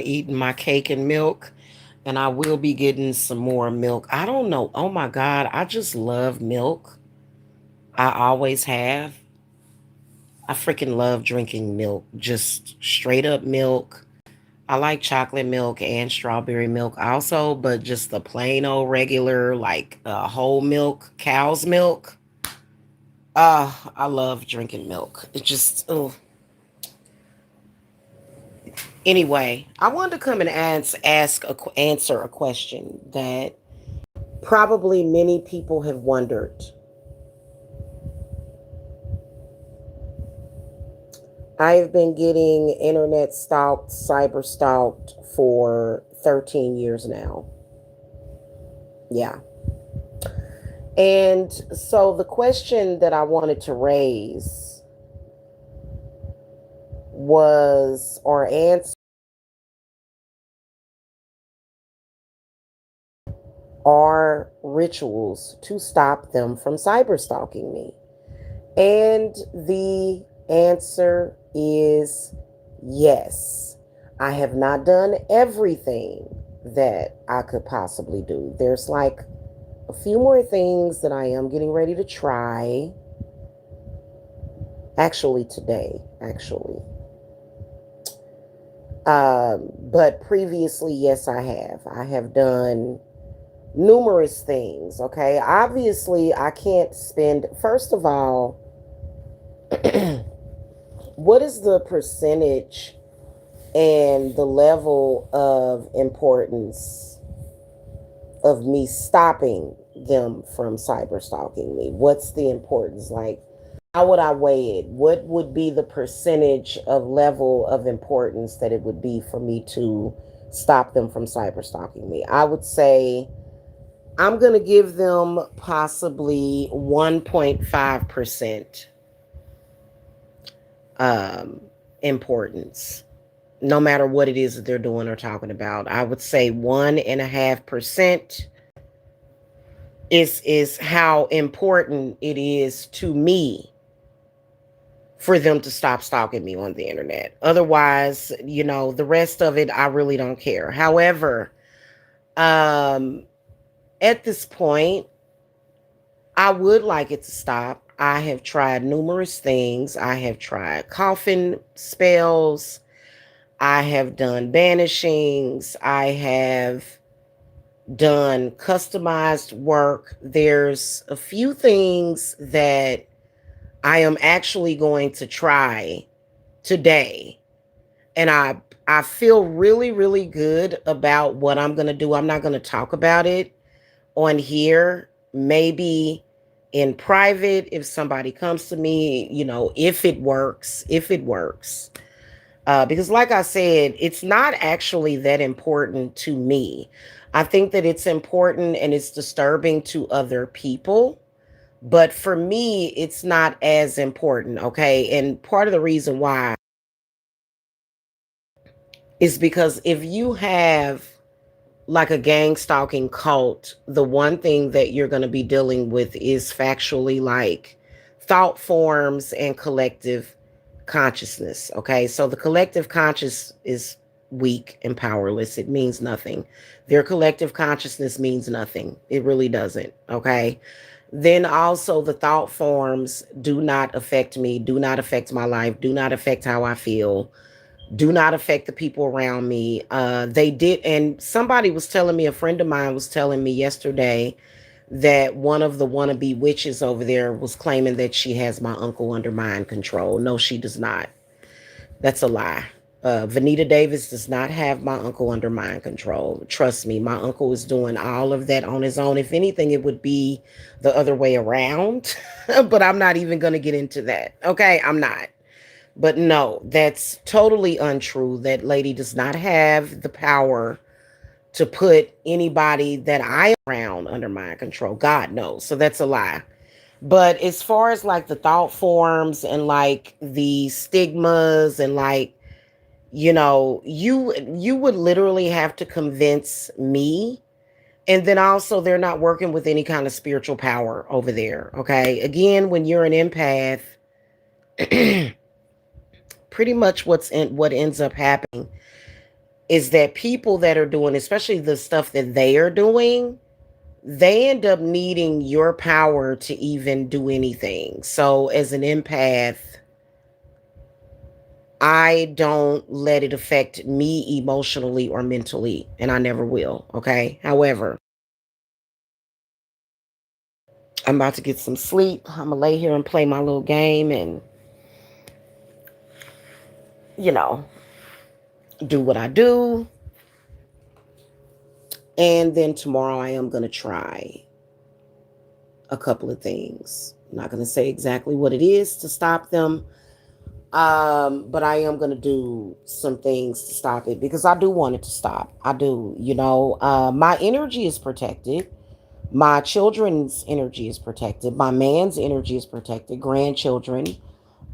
eating my cake and milk, and I will be getting some more milk. I don't know. Oh my God, I just love milk. I always have. I freaking love drinking milk, just straight up milk. I like chocolate milk and strawberry milk also, but just the plain old regular, like whole milk, cow's milk. I love drinking milk. It just, oh. Anyway, I wanted to come and answer a question that probably many people have wondered. I've been getting internet stalked, cyber stalked for 13 years now. Yeah. And so the question that I wanted to raise was, or answer, are rituals to stop them from cyber stalking me? And the answer is yes. I have not done everything that I could possibly do. There's like a few more things that I am getting ready to try. Actually, today, actually. But previously, yes, I have. I have done numerous things. Okay. Obviously, I can't spend, first of all, what is the percentage and the level of importance of me stopping them from cyber stalking me? What's the importance? Like, how would I weigh it? What would be the percentage of level of importance that it would be for me to stop them from cyber stalking me? I would say I'm going to give them possibly 1.5% um, importance, no matter what it is that they're doing or talking about. I would say 1.5% is how important it is to me for them to stop stalking me on the internet. Otherwise, the rest of it, I really don't care. However, um, at this point, I would like it to stop. I have tried numerous things. I have tried coughing spells. I have done banishings. I have done customized work. There's a few things that I am actually going to try today. And I feel really, really good about what I'm going to do. I'm not going to talk about it on here. Maybe in private, if somebody comes to me, if it works. Because, like I said, it's not actually that important to me. I think that it's important and it's disturbing to other people. But for me, it's not as important. Okay. And part of the reason why is because if you have like a gang stalking cult, the one thing that you're going to be dealing with is factually like thought forms and collective consciousness. Okay. So the collective conscious is weak and powerless. It means nothing. Their collective consciousness means nothing. It really doesn't. Okay. Then also the thought forms do not affect me, do not affect my life, do not affect how I feel, do not affect the people around me. They did, and somebody was telling me, a friend of mine was telling me yesterday that one of the wannabe witches over there was claiming that she has my uncle under mind control. No, she does not. That's a lie. Vanita Davis does not have my uncle under mind control. Trust me, my uncle is doing all of that on his own. If anything, it would be the other way around. But I'm not even going to get into that. Okay, I'm not. But no, that's totally untrue. That lady does not have the power to put anybody that I am around under my control. God knows. So that's a lie. But as far as like the thought forms and like the stigmas and like, you would literally have to convince me. And then also they're not working with any kind of spiritual power over there. Okay. Again, when you're an empath, pretty much what ends up happening is that people that are doing, especially the stuff that they are doing, they end up needing your power to even do anything. So, as an empath, I don't let it affect me emotionally or mentally, and I never will. Okay. However, I'm about to get some sleep. I'm going to lay here and play my little game and, you know, do what I do. And then tomorrow I am going to try a couple of things. I'm not going to say exactly what it is to stop them. But I am going to do some things to stop it because I do want it to stop. I do. My energy is protected. My children's energy is protected. My man's energy is protected. Grandchildren.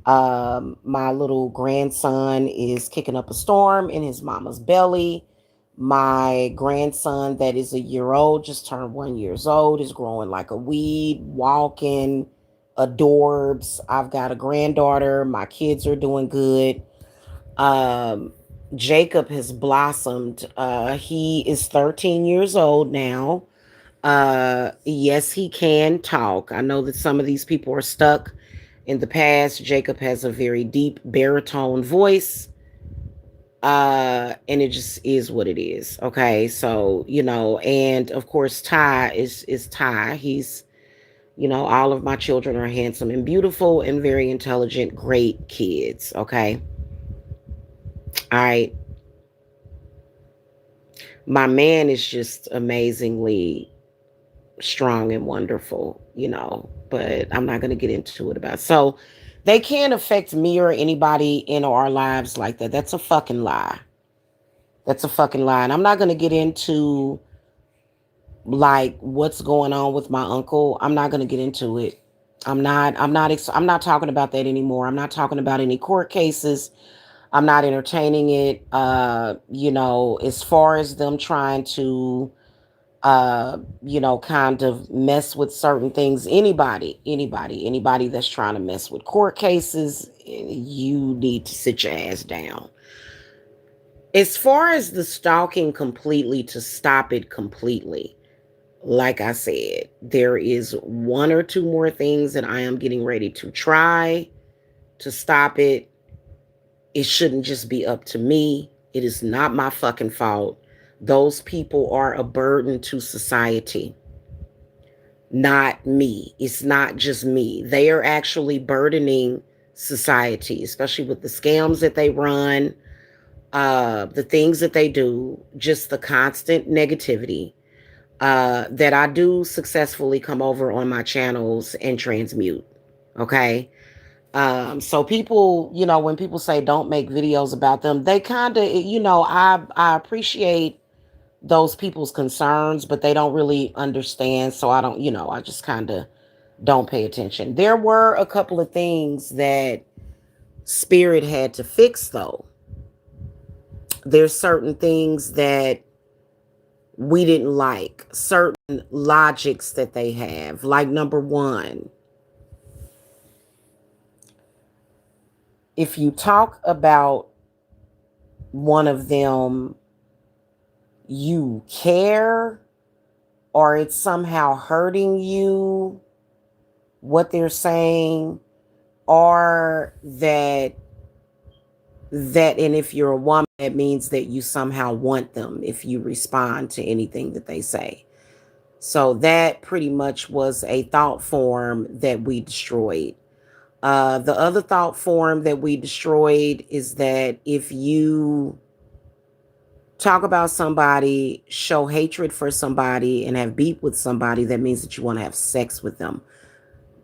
My little grandson is kicking up a storm in his mama's belly. My grandson, that is a year old, just turned 1 year old, is growing like a weed, walking, adorbs. I've got a granddaughter. My kids are doing good. Um, Jacob has blossomed. He is 13 years old now. Yes, he can talk. I know that some of these people are stuck in the past. Jacob has a very deep baritone voice. And it just is what it is. Okay. So, and of course Ty is Ty. He's, all of my children are handsome and beautiful and very intelligent, great kids. Okay. All right. My man is just amazingly strong and wonderful, but I'm not going to get into it about. So they can't affect me or anybody in our lives like that. That's a fucking lie. That's a fucking lie. And I'm not going to get into like what's going on with my uncle. I'm not going to get into it. I'm not talking about that anymore. I'm not talking about any court cases. I'm not entertaining it. As far as them trying to kind of mess with certain things. Anybody that's trying to mess with court cases, you need to sit your ass down. As far as the stalking completely, to stop it completely, like I said, there is one or two more things that I am getting ready to try to stop it. It shouldn't just be up to me. It is not my fucking fault. Those people are a burden to society. Not me. It's not just me. They are actually burdening society, especially with the scams that they run, the things that they do, just the constant negativity that I do successfully come over on my channels and transmute. Okay. So people, when people say don't make videos about them, they kind of, I appreciate those people's concerns, but they don't really understand. So I don't, I just kind of don't pay attention. There were a couple of things that Spirit had to fix, though. There's certain things that we didn't like, certain logics that they have. Like, number one, if you talk about one of them, you care, or it's somehow hurting you, what they're saying, or that and if you're a woman, that means that you somehow want them if you respond to anything that they say. So that pretty much was a thought form that we destroyed. The other thought form that we destroyed is that if you talk about somebody, show hatred for somebody, and have beef with somebody, that means that you want to have sex with them.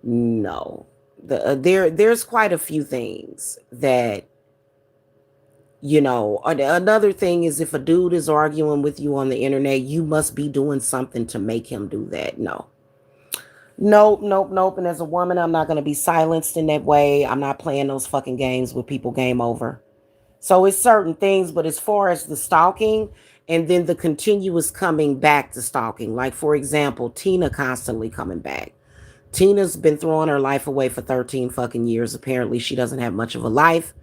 No, there's quite a few things that, another thing is, if a dude is arguing with you on the internet, you must be doing something to make him do that. No. Nope, nope, nope. And as a woman, I'm not going to be silenced in that way. I'm not playing those fucking games with people. Game over. So it's certain things, but as far as the stalking and then the continuous coming back to stalking, like for example, Tina constantly coming back. Tina's been throwing her life away for 13 fucking years. Apparently, she doesn't have much of a life.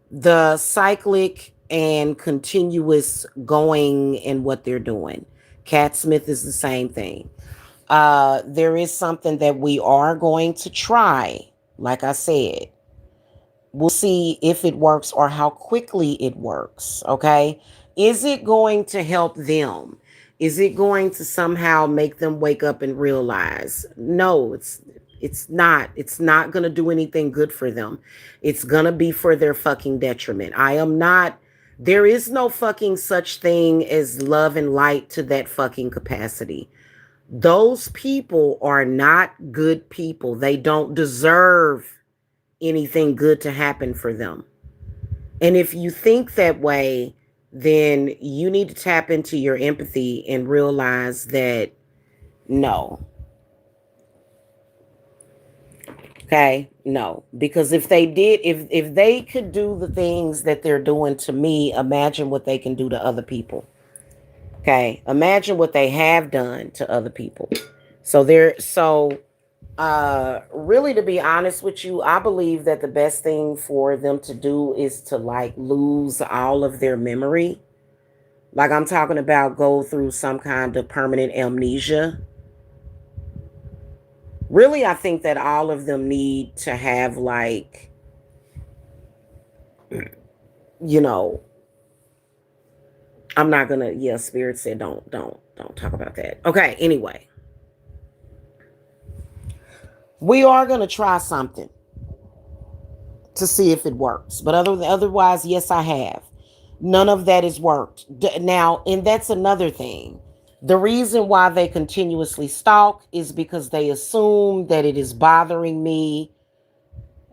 The cyclic and continuous going in what they're doing. Cat Smith is the same thing. There is something that we are going to try. Like I said, we'll see if it works or how quickly it works. Okay. Is it going to help them? Is it going to somehow make them wake up and realize? No, it's not going to do anything good for them. It's going to be for their fucking detriment. I am not There is no fucking such thing as love and light to that fucking capacity. Those people are not good people. They don't deserve anything good to happen for them. And if you think that way, then you need to tap into your empathy and realize that no. Okay? No. Because if they could do the things that they're doing to me, imagine what they can do to other people. Okay? Imagine what they have done to other people. Really, to be honest with you, I believe that the best thing for them to do is to like lose all of their memory. Like I'm talking about go through some kind of permanent amnesia. Really, I think that all of them need to have like, you know, I'm not gonna, yeah, Spirit said don't talk about that. Okay, anyway. We are gonna try something to see if it works. But otherwise, yes, I have. None of that has worked. Now, and that's another thing. The reason why they continuously stalk is because they assume that it is bothering me.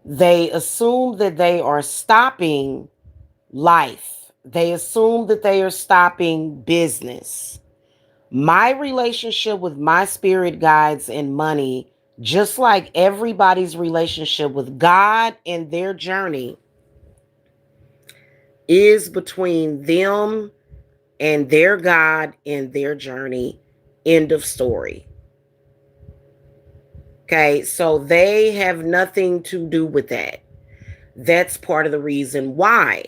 They assume that they are stopping life. They assume that they are stopping business. My relationship with my spirit guides and money, just like everybody's relationship with God and their journey, is between them and their God and their journey. End of story. Okay, so they have nothing to do with that. That's part of the reason why.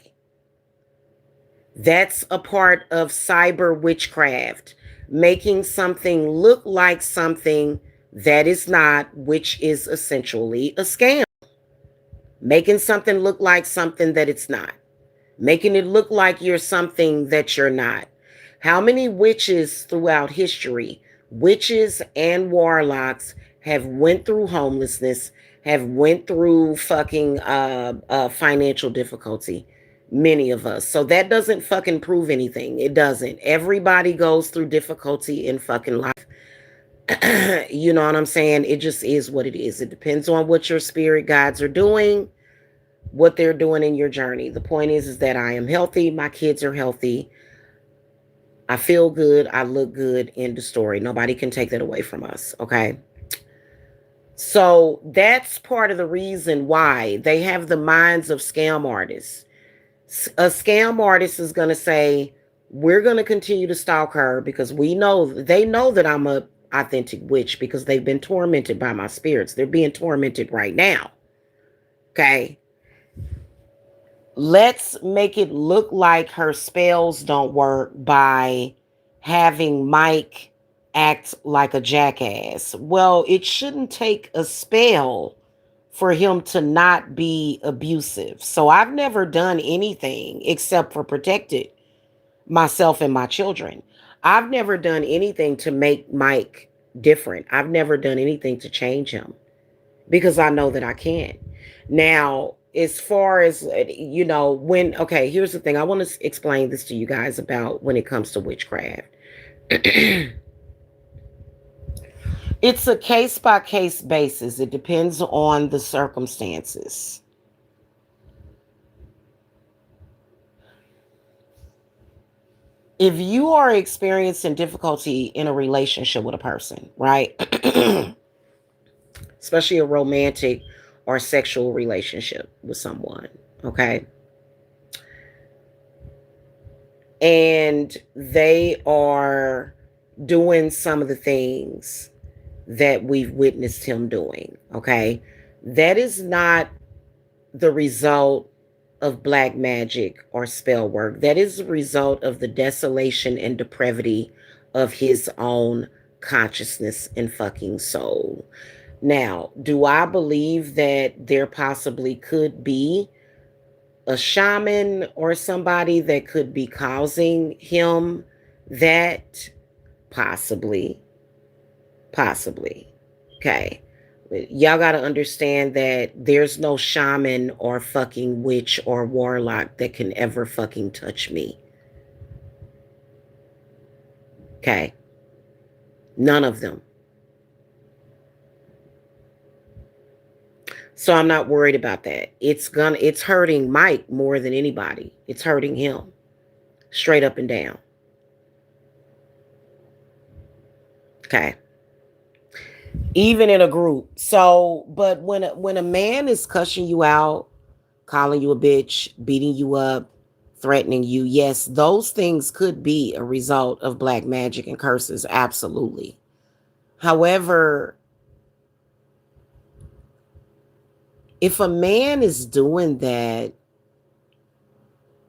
That's a part of cyber witchcraft, making something look like something that is not, which is essentially a scam. Making something look like something that it's not. Making it look like you're something that you're not. How many witches throughout history, witches and warlocks, have went through homelessness, have went through fucking financial difficulty? Many of us. So that doesn't fucking prove anything. It doesn't. Everybody goes through difficulty in fucking life. You know what I'm saying? It just is what it is. It depends on what your spirit guides are doing, what they're doing in your journey. The point is that I am healthy. My kids are healthy. I feel good. I look good. End of story. Nobody can take that away from us. Okay. So that's part of the reason why they have the minds of scam artists. A scam artist is going to say, we're going to continue to stalk her because they know that I'm a authentic witch because they've been tormented by my spirits. They're being tormented right now. Okay. Let's make it look like her spells don't work by having Mike act like a jackass. Well, it shouldn't take a spell for him to not be abusive. So I've never done anything except for protected myself and my children. I've never done anything to make Mike different. I've never done anything to change him because I know that I can't. Now, as far as, okay, here's the thing. I want to explain this to you guys about when it comes to witchcraft. It's a case by case basis. It depends on the circumstances. If you are experiencing difficulty in a relationship with a person, right? Especially a romantic or sexual relationship with someone, okay? And they are doing some of the things that we've witnessed him doing, okay? That is not the result of black magic or spell work. That is a result of the desolation and depravity of his own consciousness and fucking soul. Now, do I believe that there possibly could be a shaman or somebody that could be causing him that? Possibly. Possibly. Okay. Y'all got to understand that there's no shaman or fucking witch or warlock that can ever fucking touch me. Okay. None of them. So I'm not worried about that. It's hurting Mike more than anybody. It's hurting him. Straight up and down. Okay. Even in a group. So, but when a man is cussing you out, calling you a bitch, beating you up, threatening you, yes, those things could be a result of black magic and curses, absolutely. However, if a man is doing that,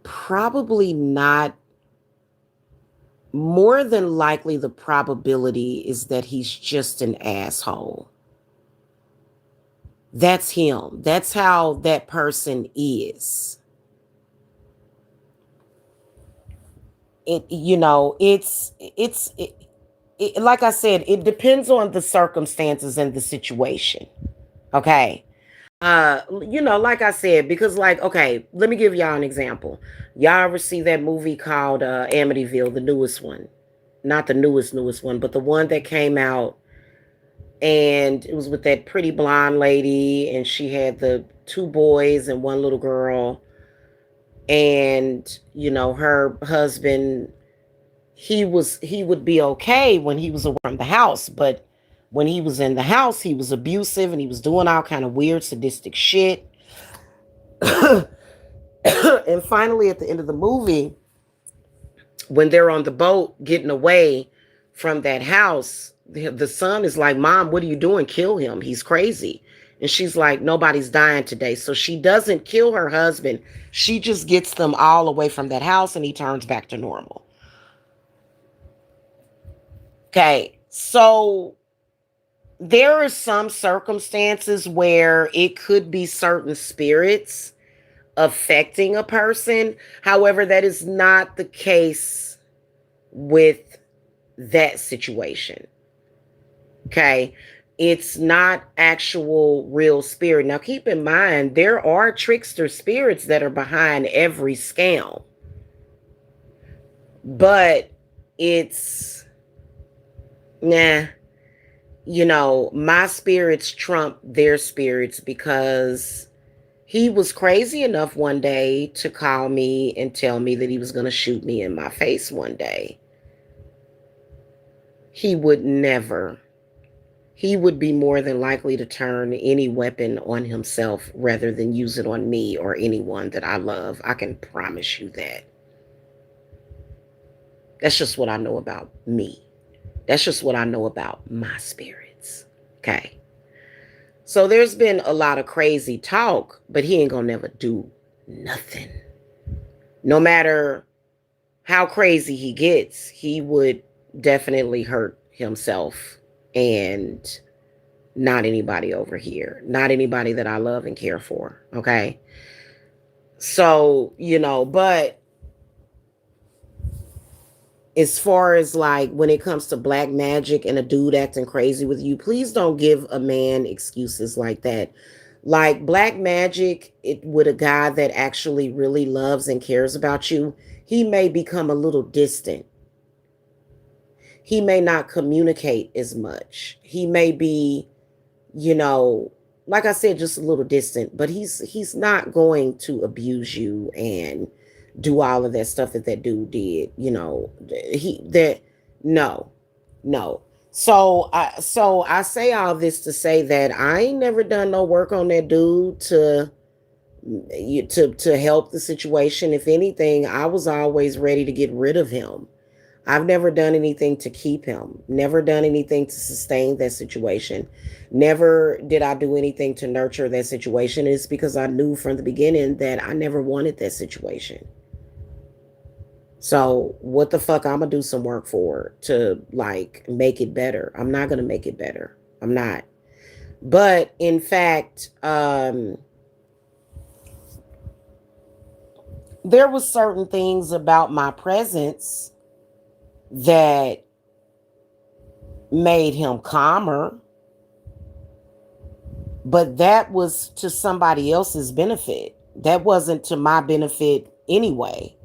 probably not, more than likely the probability is that he's just an asshole. That's him. That's how that person is. It, like I said, it depends on the circumstances and the situation. Okay. Like I said, because like, okay, let me give y'all an example. Y'all ever see that movie called Amityville, the newest one? Not the newest one, but the one that came out, and it was with that pretty blonde lady, and she had the two boys and one little girl, and her husband, he would be okay when he was away from the house, but when he was in the house, he was abusive and he was doing all kind of weird sadistic shit. And finally, at the end of the movie, when they're on the boat getting away from that house, the son is like, "Mom, what are you doing? Kill him. He's crazy." And she's like, "Nobody's dying today." So she doesn't kill her husband. She just gets them all away from that house and he turns back to normal. Okay. So there are some circumstances where it could be certain spirits affecting a person. However, that is not the case with that situation. Okay. It's not actual real spirit. Now, keep in mind, there are trickster spirits that are behind every scam, but it's, nah, my spirits trump their spirits because he was crazy enough one day to call me and tell me that he was going to shoot me in my face one day. He would never. He would be more than likely to turn any weapon on himself rather than use it on me or anyone that I love. I can promise you that. That's just what I know about me. That's just what I know about my spirits. Okay. So there's been a lot of crazy talk, but he ain't gonna never do nothing. No matter how crazy he gets, he would definitely hurt himself and not anybody over here, not anybody that I love and care for. Okay. So, but as far as like when it comes to black magic and a dude acting crazy with you, please don't give a man excuses like that. Like black magic, it with a guy that actually really loves and cares about you, he may become a little distant. He may not communicate as much. He may be, you know, like I said, just a little distant, but he's not going to abuse you and do all of that stuff that that dude did. He that no, no. So I say all this to say that I ain't never done no work on that dude to help the situation. If anything, I was always ready to get rid of him. I've never done anything to keep him, never done anything to sustain that situation. Never did I do anything to nurture that situation. It's because I knew from the beginning that I never wanted that situation. So what the fuck I'm gonna do some work for to like make it better? I'm not gonna make it better. I'm not. But in fact, there was certain things about my presence that made him calmer, but that was to somebody else's benefit. That wasn't to my benefit anyway.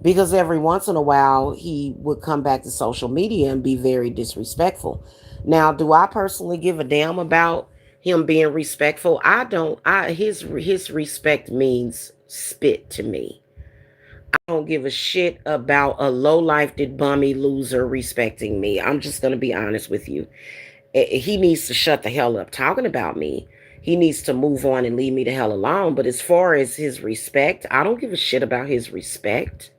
Because every once in a while he would come back to social media and be very disrespectful. Now, do I personally give a damn about him being respectful? I don't. His respect means spit to me. I don't give a shit about a low life did bummy loser respecting me. I'm just gonna be honest with you. He needs to shut the hell up talking about me. He needs to move on and leave me the hell alone. But as far as his respect, I don't give a shit about his respect.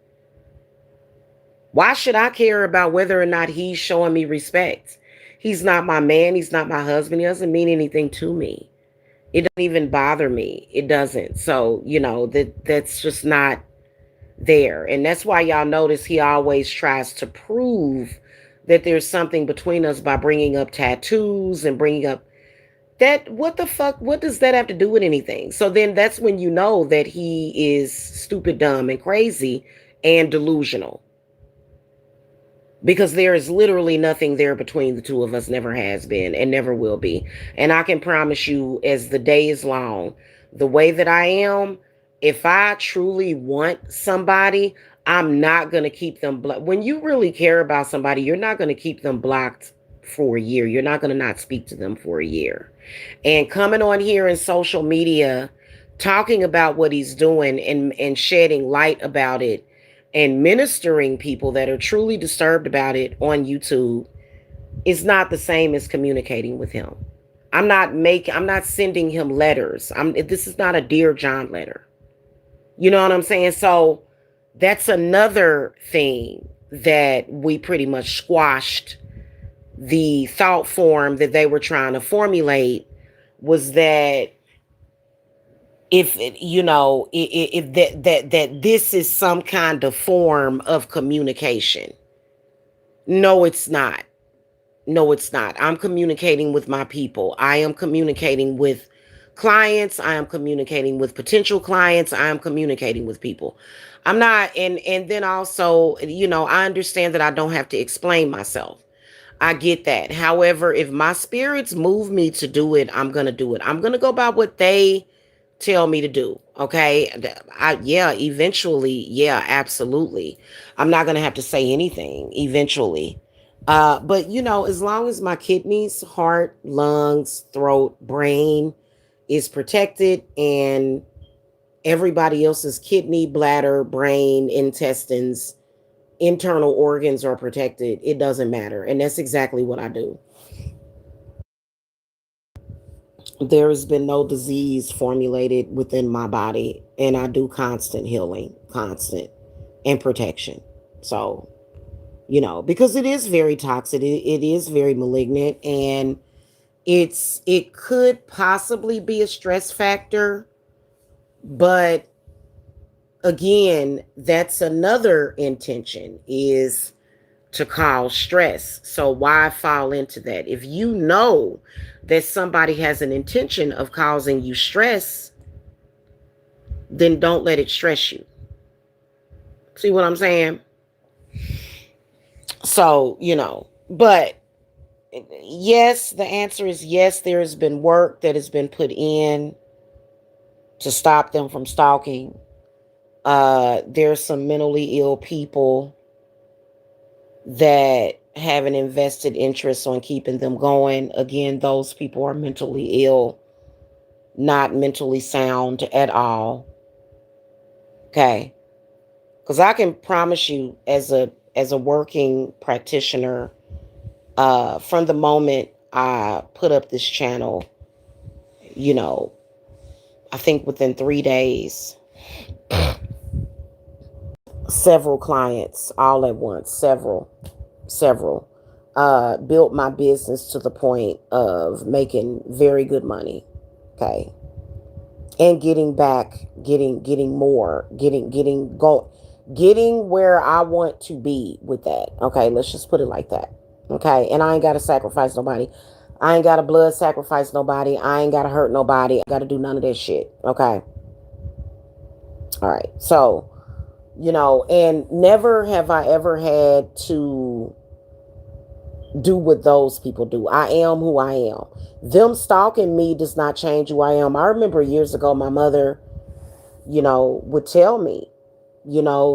Why should I care about whether or not he's showing me respect? He's not my man. He's not my husband. He doesn't mean anything to me. It doesn't even bother me. It doesn't. So, that's just not there. And that's why y'all notice he always tries to prove that there's something between us by bringing up tattoos and bringing up that. What the fuck? What does that have to do with anything? So then that's when you know that he is stupid, dumb, and crazy and delusional, because there is literally nothing there between the two of us, never has been and never will be. And I can promise you, as the day is long, the way that I am, if I truly want somebody, I'm not going to keep them blocked. When you really care about somebody, you're not going to keep them blocked for a year. You're not going to not speak to them for a year. And coming on here in social media, talking about what he's doing and shedding light about it and ministering people that are truly disturbed about it on YouTube is not the same as communicating with him. I'm not sending him letters. This is not a Dear John letter. You know what I'm saying? So that's another thing that we pretty much squashed. The thought form that they were trying to formulate was that if that this is some kind of form of communication. No, it's not. No, it's not. I'm communicating with my people. I am communicating with clients. I am communicating with potential clients. I am communicating with people. I'm not. And then also, I understand that I don't have to explain myself. I get that. However, if my spirits move me to do it, I'm going to do it. I'm going to go by what they tell me to do. Okay. Yeah, eventually. Yeah, absolutely. I'm not going to have to say anything eventually. But as long as my kidneys, heart, lungs, throat, brain is protected, and everybody else's kidney, bladder, brain, intestines, internal organs are protected, it doesn't matter. And that's exactly what I do. There has been no disease formulated within my body, and I do constant healing, constant, and protection. So, because it is very toxic, it is very malignant, and it could possibly be a stress factor, but again, that's another intention, is to cause stress. So why fall into that? If you know that somebody has an intention of causing you stress, then don't let it stress you. See what I'm saying? So, but yes, the answer is yes, there has been work that has been put in to stop them from stalking. There's some mentally ill people that have an invested interest on keeping them going. Again, those people are mentally ill, not mentally sound at all. Okay. Because I can promise you, as a working practitioner, from the moment I put up this channel, you know, I think within 3 days, several clients all at once, several. Built my business to the point of making very good money. Okay. And getting back, getting more, getting where I want to be with that. Okay, let's just put it like that. Okay, and I ain't gotta sacrifice nobody. I ain't gotta blood sacrifice nobody. I ain't gotta hurt nobody. I gotta do none of that shit. Okay. All right. So, and never have I ever had to do what those people do. I am who I am. Them stalking me does not change who I am. I remember years ago, my mother, would tell me,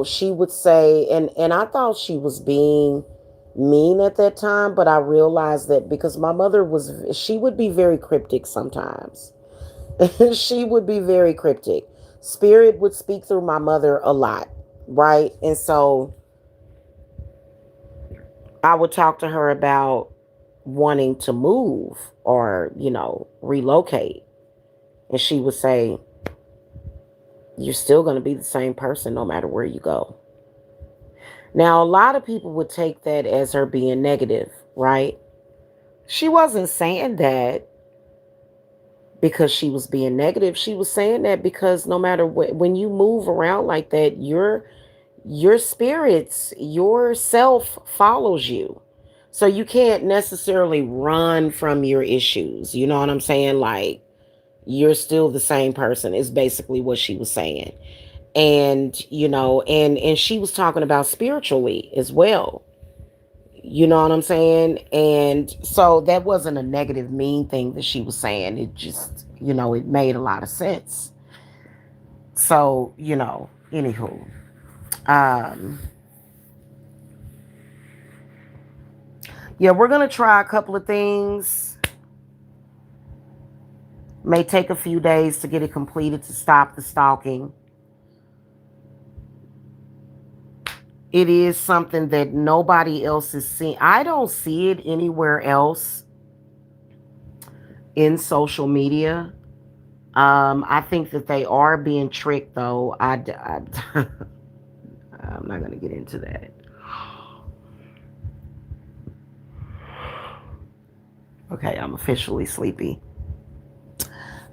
she would say, and I thought she was being mean at that time, but I realized that because my mother she would be very cryptic sometimes. She would be very cryptic. Spirit would speak through my mother a lot, right? And so I would talk to her about wanting to move or, relocate. And she would say, you're still going to be the same person no matter where you go. Now, a lot of people would take that as her being negative, right? She wasn't saying that because she was being negative. She was saying that because no matter when you move around like that, your spirits, your self follows you. So you can't necessarily run from your issues. You know what I'm saying? Like you're still the same person is basically what she was saying. And, and she was talking about spiritually as well. You know what I'm saying? And so that wasn't a negative mean thing that she was saying. It just, it made a lot of sense. So, anywho. Um yeah, we're gonna try a couple of things. May take a few days to get it completed to stop the stalking. It is something that nobody else is seeing. I don't see it anywhere else in social media. I think that they are being tricked, though. I'm not going to get into that. Okay, I'm officially sleepy.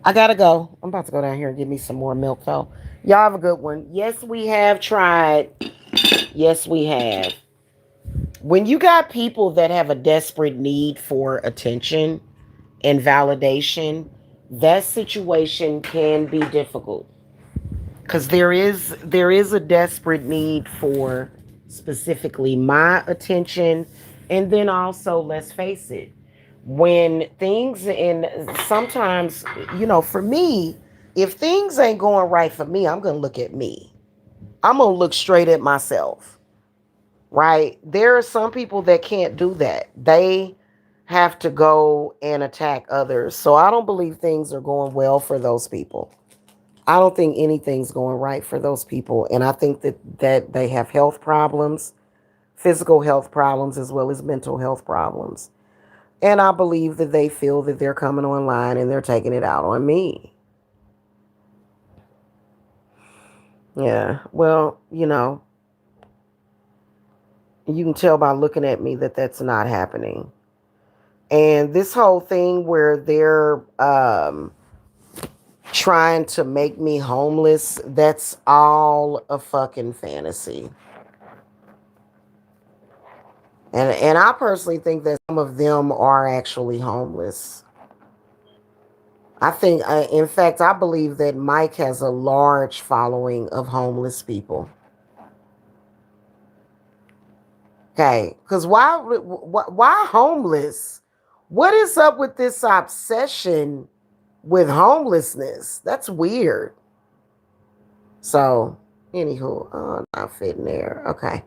I gotta go. I'm about to go down here and get me some more milk, though. Y'all have a good one. Yes, we have tried. Yes, we have. When you got people that have a desperate need for attention and validation, that situation can be difficult because there is a desperate need for specifically my attention, and then also let's face it, when things and sometimes for me, if things ain't going right for me, I'm gonna look at me. I'm gonna look straight at myself. Right? There are some people that can't do that. They have to go and attack others. So I don't believe things are going well for those people. I don't think anything's going right for those people. And I think that they have health problems, physical health problems, as well as mental health problems. And I believe that they feel that they're coming online and they're taking it out on me. Yeah. Well, you can tell by looking at me that that's not happening. And this whole thing where they're trying to make me homeless, that's all a fucking fantasy. And I personally think that some of them are actually homeless. I think, in fact, I believe that Mike has a large following of homeless people. Okay, because why homeless? What is up with this obsession with homelessness? That's weird. So, anywho, not fitting there. Okay.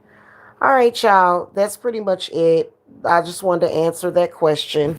All right, y'all. That's pretty much it. I just wanted to answer that question.